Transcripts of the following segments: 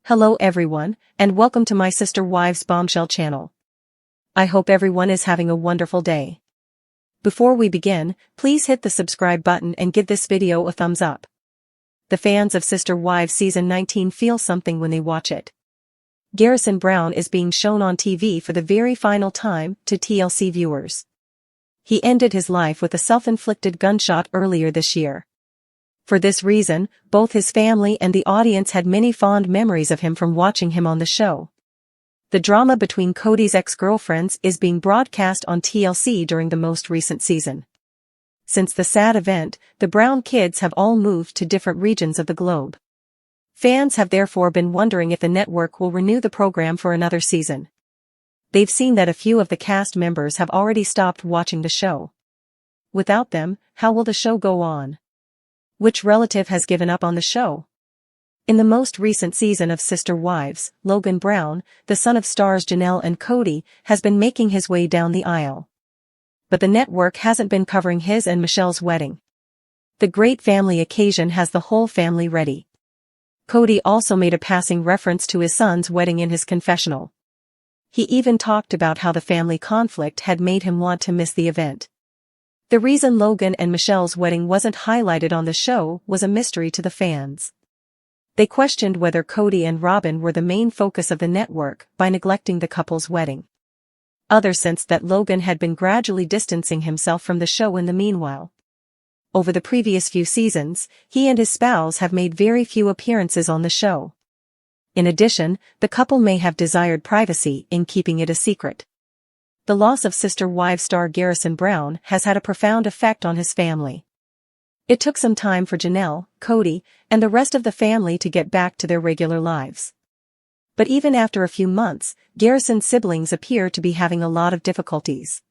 Hello everyone, and welcome to my Sister Wives Bombshell channel. I hope everyone is having a wonderful day. Before we begin, please hit the subscribe button and give this video a thumbs up. The fans of Sister Wives Season 19 feel something when they watch it. Garrison Brown is being shown on TV for the very final time to TLC viewers. He ended his life with a self-inflicted gunshot earlier this year. For this reason, both his family and the audience had many fond memories of him from watching him on the show. The drama between Kody's ex-girlfriends is being broadcast on TLC during the most recent season. Since the sad event, the Brown kids have all moved to different regions of the globe. Fans have therefore been wondering if the network will renew the program for another season. They've seen that a few of the cast members have already stopped watching the show. Without them, how will the show go on? Which relative has given up on the show? In the most recent season of Sister Wives, Logan Brown, the son of stars Janelle and Kody, has been making his way down the aisle. But the network hasn't been covering his and Michelle's wedding. The great family occasion has the whole family ready. Kody also made a passing reference to his son's wedding in his confessional. He even talked about how the family conflict had made him want to miss the event. The reason Logan and Michelle's wedding wasn't highlighted on the show was a mystery to the fans. They questioned whether Kody and Robyn were the main focus of the network by neglecting the couple's wedding. Others sensed that Logan had been gradually distancing himself from the show in the meanwhile. Over the previous few seasons, he and his spouse have made very few appearances on the show. In addition, the couple may have desired privacy in keeping it a secret. The loss of Sister Wives star Garrison Brown has had a profound effect on his family. It took some time for Janelle, Kody, and the rest of the family to get back to their regular lives. But even after a few months, Garrison's siblings appear to be having a lot of difficulties.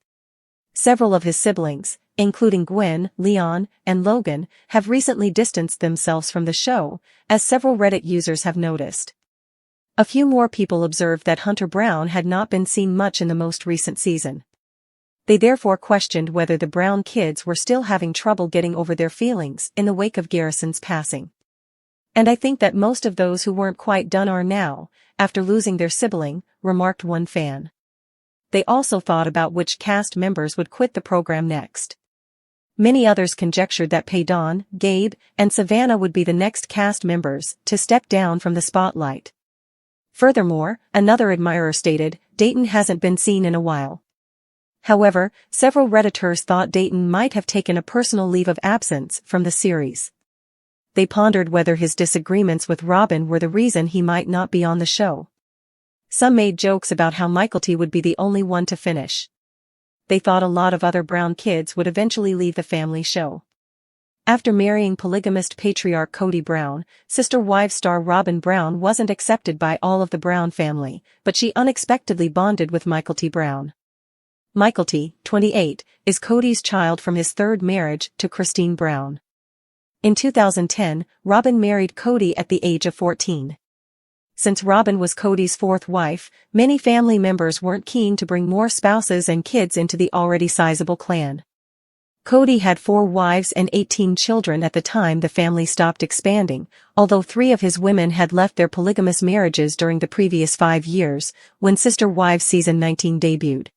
Several of his siblings, including Gwen, Leon, and Logan, have recently distanced themselves from the show, as several Reddit users have noticed. A few more people observed that Hunter Brown had not been seen much in the most recent season. They therefore questioned whether the Brown kids were still having trouble getting over their feelings in the wake of Garrison's passing. And I think that most of those who weren't quite done are now, after losing their sibling, remarked one fan. They also thought about which cast members would quit the program next. Many others conjectured that Dawn, Gabe, and Savannah would be the next cast members to step down from the spotlight. Furthermore, another admirer stated, Dayton hasn't been seen in a while. However, several Redditors thought Dayton might have taken a personal leave of absence from the series. They pondered whether his disagreements with Robyn were the reason he might not be on the show. Some made jokes about how Mykelti would be the only one to finish. They thought a lot of other Brown kids would eventually leave the family show. After marrying polygamist patriarch Kody Brown, Sister Wives star Robyn Brown wasn't accepted by all of the Brown family, but she unexpectedly bonded with Mykelti Brown. Mykelti, 28, is Kody's child from his third marriage to Christine Brown. In 2010, Robyn married Kody at the age of 14. Since Robyn was Kody's fourth wife, many family members weren't keen to bring more spouses and kids into the already sizable clan. Kody had 4 wives and 18 children at the time the family stopped expanding, although 3 of his women had left their polygamous marriages during the previous 5 years, when Sister Wives Season 19 debuted.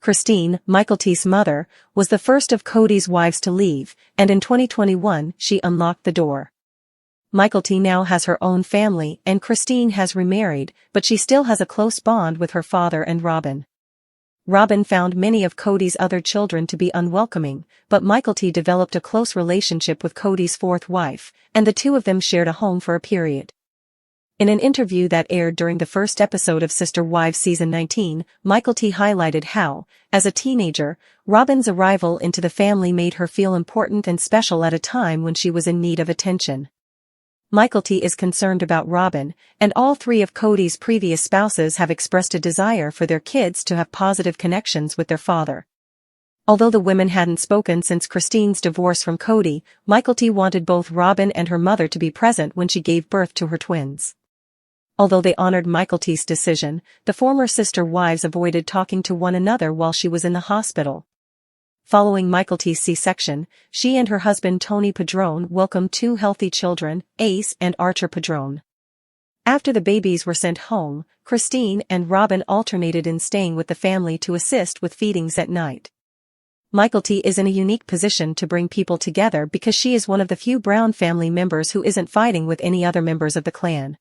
Christine, Mykelti's mother, was the first of Kody's wives to leave, and in 2021 she unlocked the door. Mykelti now has her own family and Christine has remarried, but she still has a close bond with her father and Robyn. Robyn found many of Kody's other children to be unwelcoming, but Mykelti developed a close relationship with Kody's fourth wife, and the two of them shared a home for a period. In an interview that aired during the first episode of Sister Wives Season 19, Mykelti highlighted how, as a teenager, Robyn's arrival into the family made her feel important and special at a time when she was in need of attention. Mykelti is concerned about Robyn, and all 3 of Kody's previous spouses have expressed a desire for their kids to have positive connections with their father. Although the women hadn't spoken since Christine's divorce from Kody, Mykelti wanted both Robyn and her mother to be present when she gave birth to her twins. Although they honored Mykelti's decision, the former sister wives avoided talking to one another while she was in the hospital. Following Mykelti's C-section, she and her husband Tony Padron welcomed 2 healthy children, Ace and Archer Padron. After the babies were sent home, Christine and Robyn alternated in staying with the family to assist with feedings at night. Mykelti is in a unique position to bring people together because she is one of the few Brown family members who isn't fighting with any other members of the clan.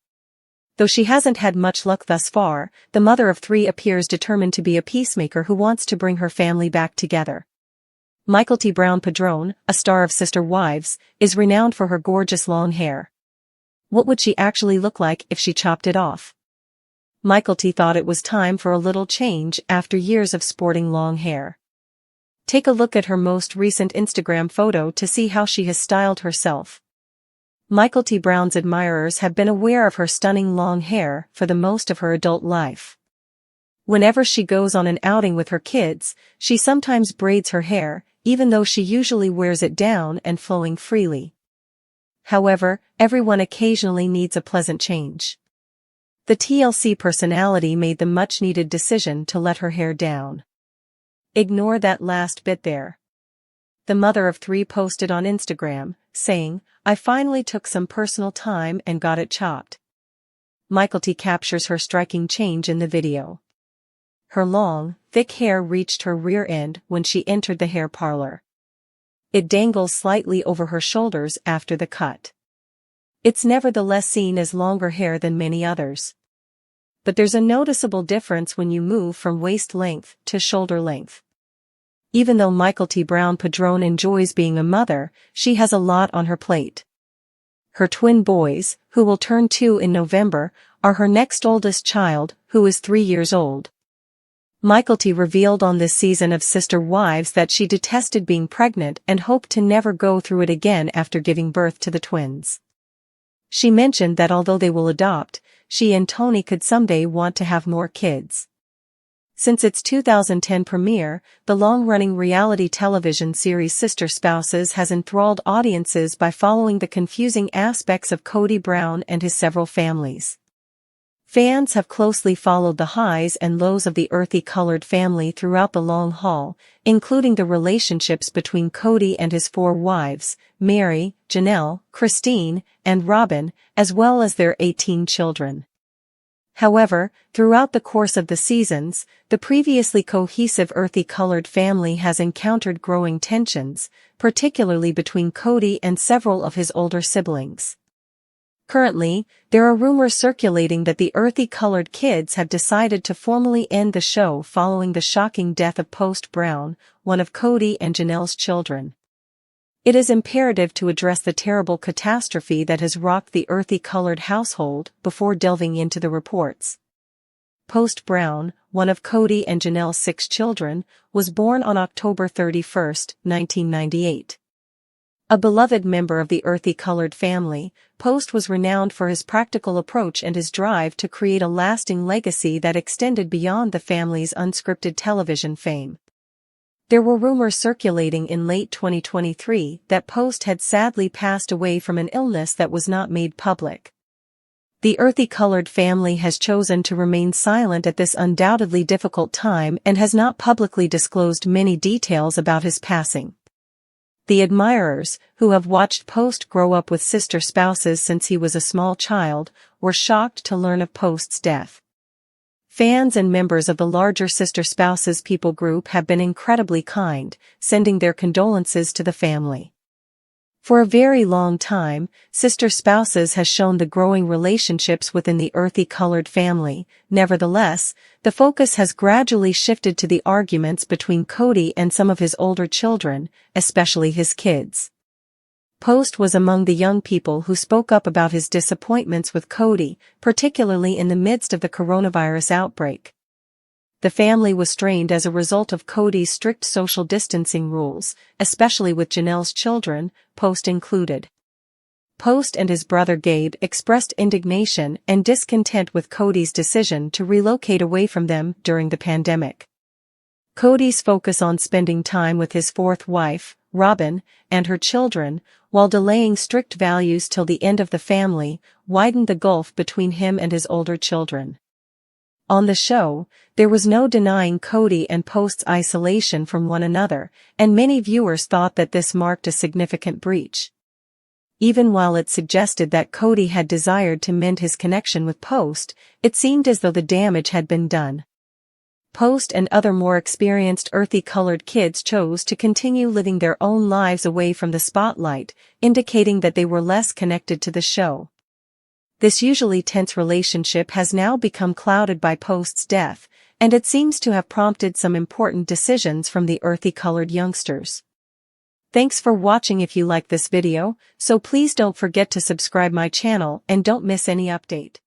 Though she hasn't had much luck thus far, the mother of three appears determined to be a peacemaker who wants to bring her family back together. Mykelti Brown-Padrón, a star of Sister Wives, is renowned for her gorgeous long hair. What would she actually look like if she chopped it off? Mykelti thought it was time for a little change after years of sporting long hair. Take a look at her most recent Instagram photo to see how she has styled herself. Mykelti Brown's admirers have been aware of her stunning long hair for the most of her adult life. Whenever she goes on an outing with her kids, she sometimes braids her hair, even though she usually wears it down and flowing freely. However, everyone occasionally needs a pleasant change. The TLC personality made the much-needed decision to let her hair down. Ignore that last bit there. The mother of three posted on Instagram, saying, "I finally took some personal time and got it chopped." Mykelti captures her striking change in the video. Her long, thick hair reached her rear end when she entered the hair parlor. It dangles slightly over her shoulders after the cut. It's nevertheless seen as longer hair than many others. But there's a noticeable difference when you move from waist length to shoulder length. Even though Mykelti Brown-Padrón enjoys being a mother, she has a lot on her plate. Her twin boys, who will turn 2 in November, are her next oldest child, who is 3 years old. Mykelti revealed on this season of Sister Wives that she detested being pregnant and hoped to never go through it again after giving birth to the twins. She mentioned that although they will adopt, she and Tony could someday want to have more kids. Since its 2010 premiere, the long-running reality television series Sister Spouses has enthralled audiences by following the confusing aspects of Kody Brown and his several families. Fans have closely followed the highs and lows of the earthy-colored family throughout the long haul, including the relationships between Kody and his 4 wives, Meri, Janelle, Christine, and Robyn, as well as their 18 children. However, throughout the course of the seasons, the previously cohesive earthy-colored family has encountered growing tensions, particularly between Kody and several of his older siblings. Currently, there are rumors circulating that the earthy-colored kids have decided to formally end the show following the shocking death of Post Brown, one of Kody and Janelle's children. It is imperative to address the terrible catastrophe that has rocked the earthy-colored household before delving into the reports. Post Brown, one of Kody and Janelle's 6 children, was born on October 31, 1998. A beloved member of the earthy-colored family, Post was renowned for his practical approach and his drive to create a lasting legacy that extended beyond the family's unscripted television fame. There were rumors circulating in late 2023 that Post had sadly passed away from an illness that was not made public. The earthy-colored family has chosen to remain silent at this undoubtedly difficult time and has not publicly disclosed many details about his passing. The admirers, who have watched Post grow up with Sister Spouses since he was a small child, were shocked to learn of Post's death. Fans and members of the larger Sister Spouses people group have been incredibly kind, sending their condolences to the family. For a very long time, Sister Spouses has shown the growing relationships within the earthy-colored family. Nevertheless, the focus has gradually shifted to the arguments between Kody and some of his older children, especially his kids. Post was among the young people who spoke up about his disappointments with Kody, particularly in the midst of the coronavirus outbreak. The family was strained as a result of Kody's strict social distancing rules, especially with Janelle's children, Post included. Post and his brother Gabe expressed indignation and discontent with Kody's decision to relocate away from them during the pandemic. Kody's focus on spending time with his 4th wife, Robyn, and her children, while delaying strict values till the end of the family, widened the gulf between him and his older children. On the show, there was no denying Kody and Post's isolation from one another, and many viewers thought that this marked a significant breach. Even while it suggested that Kody had desired to mend his connection with Post, it seemed as though the damage had been done. Post and other more experienced earthy-colored kids chose to continue living their own lives away from the spotlight, indicating that they were less connected to the show. This usually tense relationship has now become clouded by Post's death, and it seems to have prompted some important decisions from the earthy-colored youngsters. Thanks for watching. If you like this video, so please don't forget to subscribe my channel and don't miss any update.